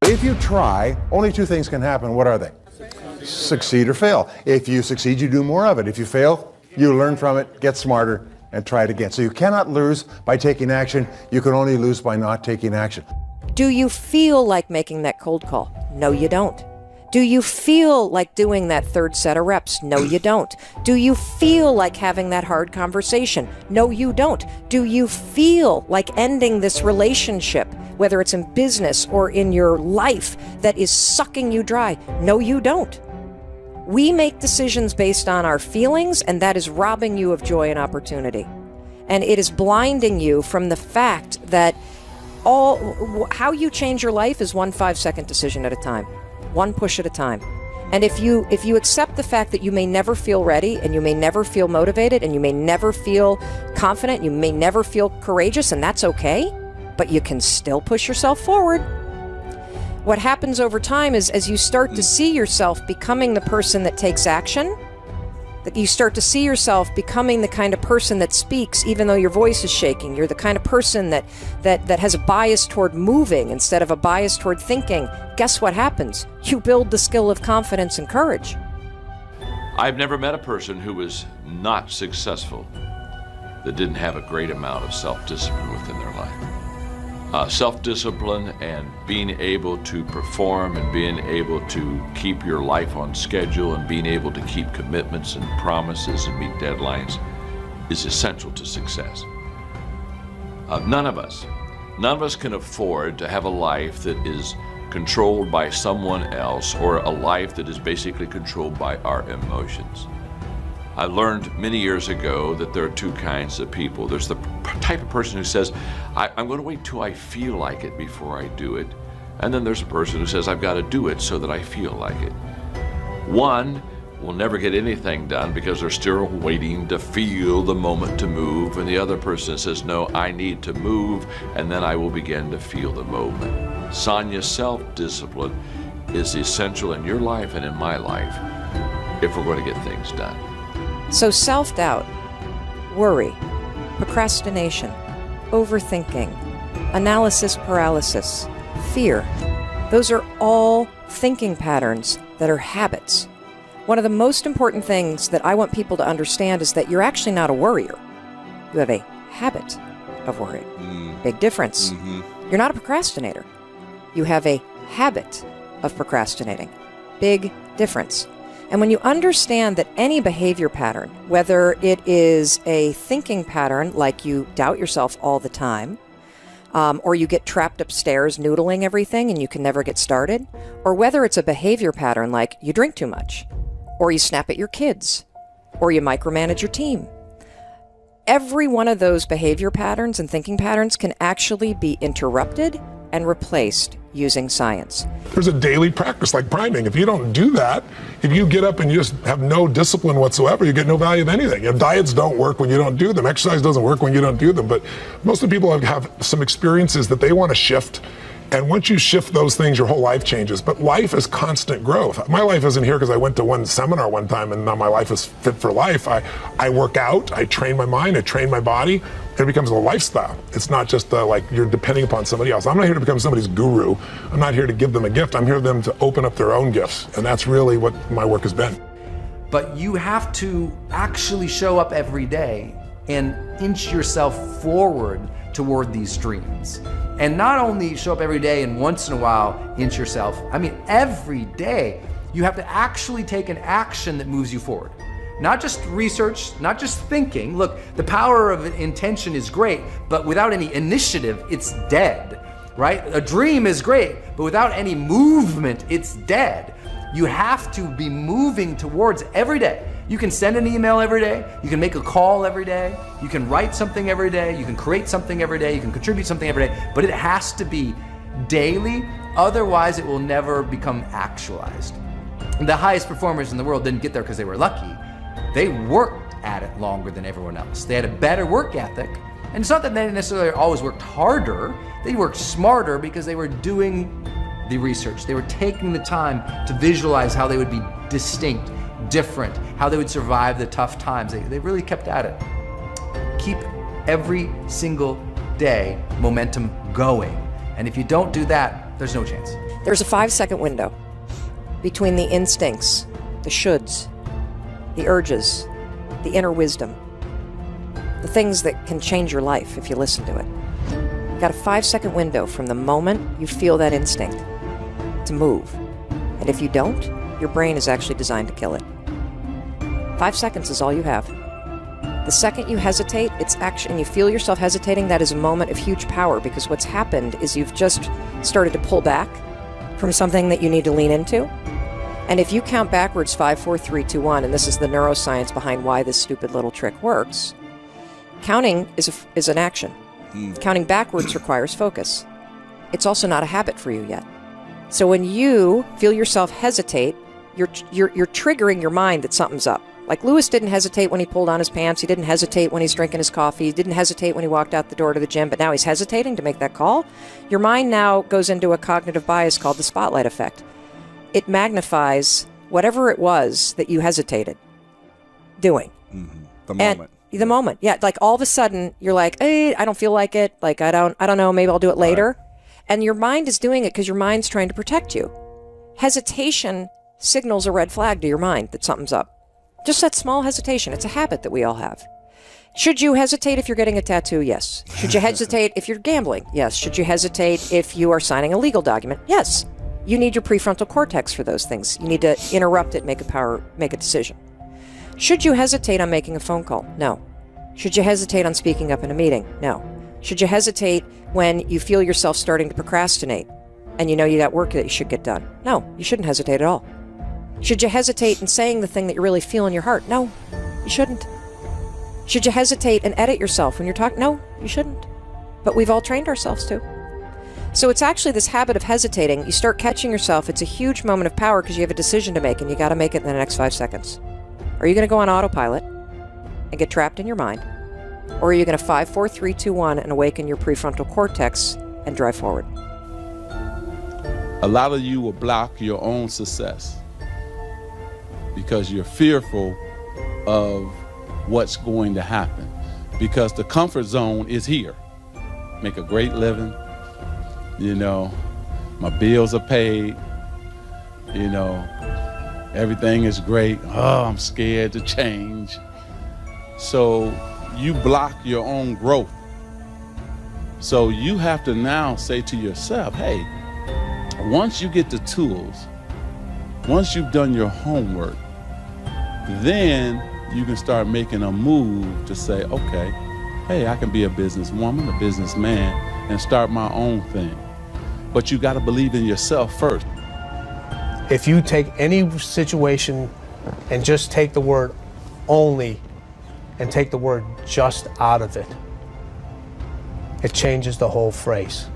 If you try, only two things can happen. What are they? Succeed or fail. If you succeed, you do more of it. If you fail, you learn from it, get smarter, and try it again. So you cannot lose by taking action. You can only lose by not taking action. Do you feel like making that cold call? No, you don't. Do you feel like doing that third set of reps? No, you don't. Do you feel like having that hard conversation? No, you don't. Do you feel like ending this relationship, whether it's in business or in your life, that is sucking you dry? No, you don't. We make decisions based on our feelings, and that is robbing you of joy and opportunity. And it is blinding you from the fact that how you change your life is one 5-second decision at a time, one push at a time. And if you accept the fact that you may never feel ready, and you may never feel motivated, and you may never feel confident, you may never feel courageous, and that's okay, but you can still push yourself forward. What happens over time is, as you start to see yourself becoming the person that takes action, that you start to see yourself becoming the kind of person that speaks even though your voice is shaking. You're the kind of person that has a bias toward moving instead of a bias toward thinking. Guess what happens? You build the skill of confidence and courage. I've never met a person who was not successful that didn't have a great amount of self-discipline within their life. Self-discipline and being able to perform and being able to keep your life on schedule and being able to keep commitments and promises and meet deadlines is essential to success. None of us can afford to have a life that is controlled by someone else, or a life that is basically controlled by our emotions. I learned many years ago that there are two kinds of people. There's the type of person who says, I'm going to wait till I feel like it before I do it. And then there's a person who says, I've got to do it so that I feel like it. One will never get anything done because they're still waiting to feel the moment to move. And the other person says, no, I need to move, and then I will begin to feel the moment. Sonia, self-discipline is essential in your life and in my life if we're going to get things done. So self-doubt, worry, procrastination, overthinking, analysis paralysis, fear, those are all thinking patterns that are habits. One of the most important things that I want people to understand is that you're actually not a worrier. You have a habit of worrying. Big difference. You're not a procrastinator. You have a habit of procrastinating. Big difference. And when you understand that any behavior pattern, whether it is a thinking pattern, like you doubt yourself all the time, or you get trapped upstairs noodling everything and you can never get started, or whether it's a behavior pattern like you drink too much, or you snap at your kids, or you micromanage your team. Every one of those behavior patterns and thinking patterns can actually be interrupted and replaced using science. There's a daily practice like priming. If you don't do that, if you get up and you just have no discipline whatsoever, you get no value of anything. You know, diets don't work when you don't do them. Exercise doesn't work when you don't do them. But most of the people have some experiences that they want to shift. And once you shift those things, your whole life changes. But life is constant growth. My life isn't here because I went to one seminar one time and now my life is fit for life. I work out, I train my mind, I train my body. It becomes a lifestyle. It's not just like you're depending upon somebody else. I'm not here to become somebody's guru. I'm not here to give them a gift. I'm here for them to open up their own gifts. And that's really what my work has been. But you have to actually show up every day and inch yourself forward toward these dreams. And not only show up every day and once in a while inch yourself, I mean every day you have to actually take an action that moves you forward. Not just research, not just thinking. Look, the power of intention is great, but without any initiative, it's dead, right? A dream is great, but without any movement, it's dead. You have to be moving towards every day. You can send an email every day, you can make a call every day, you can write something every day, you can create something every day, you can contribute something every day, but it has to be daily, otherwise it will never become actualized. The highest performers in the world didn't get there because they were lucky. They worked at it longer than everyone else. They had a better work ethic. And it's not that they necessarily always worked harder, they worked smarter because they were doing the research. They were taking the time to visualize how they would be distinct, different, how they would survive the tough times. They really kept at it. Keep every single day, momentum going. And if you don't do that, there's no chance. There's a 5-second window between the instincts, the shoulds, the urges, the inner wisdom, the things that can change your life if you listen to it. You've got a 5-second window from the moment you feel that instinct to move. And if you don't, your brain is actually designed to kill it. 5 seconds is all you have. The second you hesitate, and you feel yourself hesitating, that is a moment of huge power, because what's happened is you've just started to pull back from something that you need to lean into. And if you count backwards 5, 4, 3, 2, 1, and this is the neuroscience behind why this stupid little trick works, counting is an action. Counting backwards requires focus. It's also not a habit for you yet. So when you feel yourself hesitate, you're triggering your mind that something's up. Like Lewis didn't hesitate when he pulled on his pants. He didn't hesitate when he's drinking his coffee. He didn't hesitate when he walked out the door to the gym, but now he's hesitating to make that call. Your mind now goes into a cognitive bias called the spotlight effect. It magnifies whatever it was that you hesitated doing. The moment. The moment, yeah. Like all of a sudden, you're like, hey, I don't feel like it. Like I don't know. Maybe I'll do it later. Right. And your mind is doing it because your mind's trying to protect you. Hesitation signals a red flag to your mind that something's up. Just that small hesitation. It's a habit that we all have. Should you hesitate if you're getting a tattoo? Yes. Should you hesitate if you're gambling? Yes. Should you hesitate if you are signing a legal document? Yes. You need your prefrontal cortex for those things. You need to interrupt it, make a decision. Should you hesitate on making a phone call? No. Should you hesitate on speaking up in a meeting? No. Should you hesitate when you feel yourself starting to procrastinate and you know you got work that you should get done? No, you shouldn't hesitate at all. Should you hesitate in saying the thing that you really feel in your heart? No, you shouldn't. Should you hesitate and edit yourself when you're talking? No, you shouldn't. But we've all trained ourselves to. So it's actually this habit of hesitating. You start catching yourself. It's a huge moment of power because you have a decision to make and you got to make it in the next 5 seconds. Are you going to go on autopilot and get trapped in your mind? Or are you going to 5, 4, 3, 2, 1 and awaken your prefrontal cortex and drive forward? A lot of you will block your own success because you're fearful of what's going to happen, because the comfort zone is here. Make a great living, my bills are paid, everything is great. Oh, I'm scared to change. So you block your own growth. So you have to now say to yourself, hey, once you get the tools, once you've done your homework, then you can start making a move to say, okay, hey, I can be a businesswoman, a businessman, and start my own thing. But you got to believe in yourself first. If you take any situation and just take the word only and take the word just out of it, it changes the whole phrase.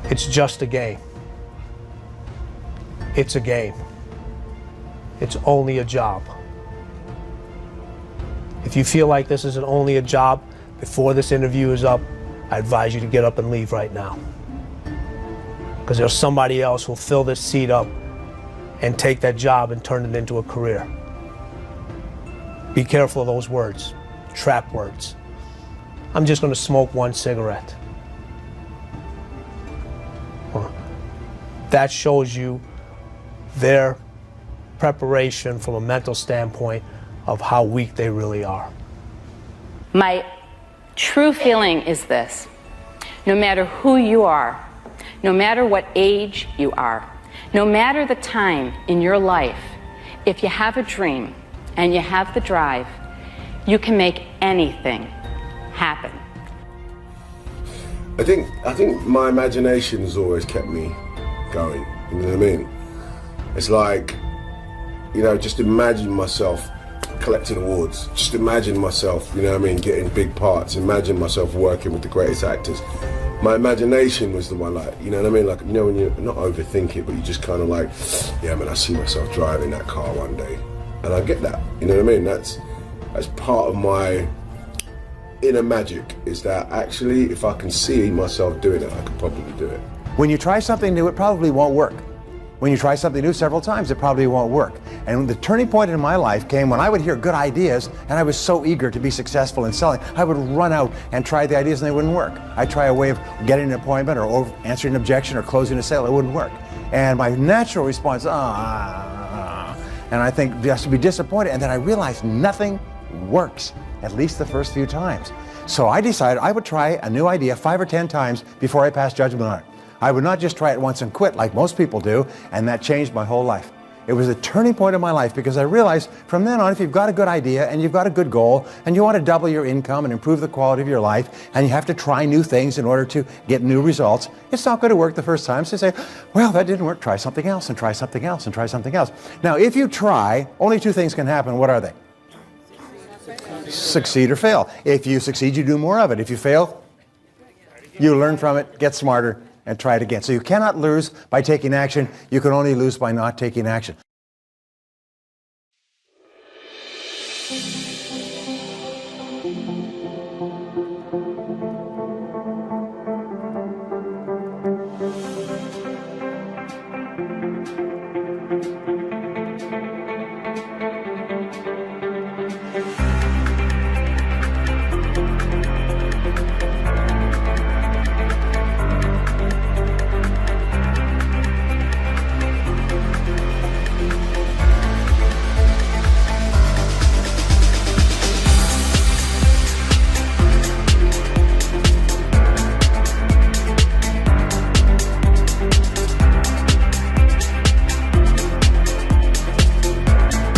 It's just a game. It's a game. It's only a job. If you feel like this isn't only a job, before this interview is up, I advise you to get up and leave right now. Because there's somebody else who'll fill this seat up and take that job and turn it into a career. Be careful of those words, trap words. I'm just going to smoke one cigarette. That shows you their preparation from a mental standpoint of how weak they really are. My true feeling is this: no matter who you are, no matter what age you are, no matter the time in your life, if you have a dream and you have the drive, you can make anything happen. I think my imagination has always kept me going, you know what I mean? It's like, just imagine myself collecting awards. Just imagine myself, getting big parts. Imagine myself working with the greatest actors. My imagination was the one, when you not overthink it, but you just kind of like, yeah, man, I see myself driving that car one day. And I get that, you know what I mean? That's part of my inner magic, is that actually, if I can see myself doing it, I could probably do it. When you try something new, it probably won't work. When you try something new several times, it probably won't work. And the turning point in my life came when I would hear good ideas, and I was so eager to be successful in selling. I would run out and try the ideas, and they wouldn't work. I'd try a way of getting an appointment or answering an objection or closing a sale. It wouldn't work. And my natural response, and I think just to be disappointed. And then I realized nothing works, at least the first few times. So I decided I would try a new idea 5 or 10 times before I passed judgment on it. I would not just try it once and quit like most people do, and that changed my whole life. It was a turning point in my life because I realized from then on, if you've got a good idea and you've got a good goal and you want to double your income and improve the quality of your life and you have to try new things in order to get new results, it's not going to work the first time. So say, well, that didn't work. Try something else and try something else and try something else. Now, if you try, only 2 things can happen. What are they? Succeed or fail. If you succeed, you do more of it. If you fail, you learn from it, get smarter, and try it again. So you cannot lose by taking action. You can only lose by not taking action.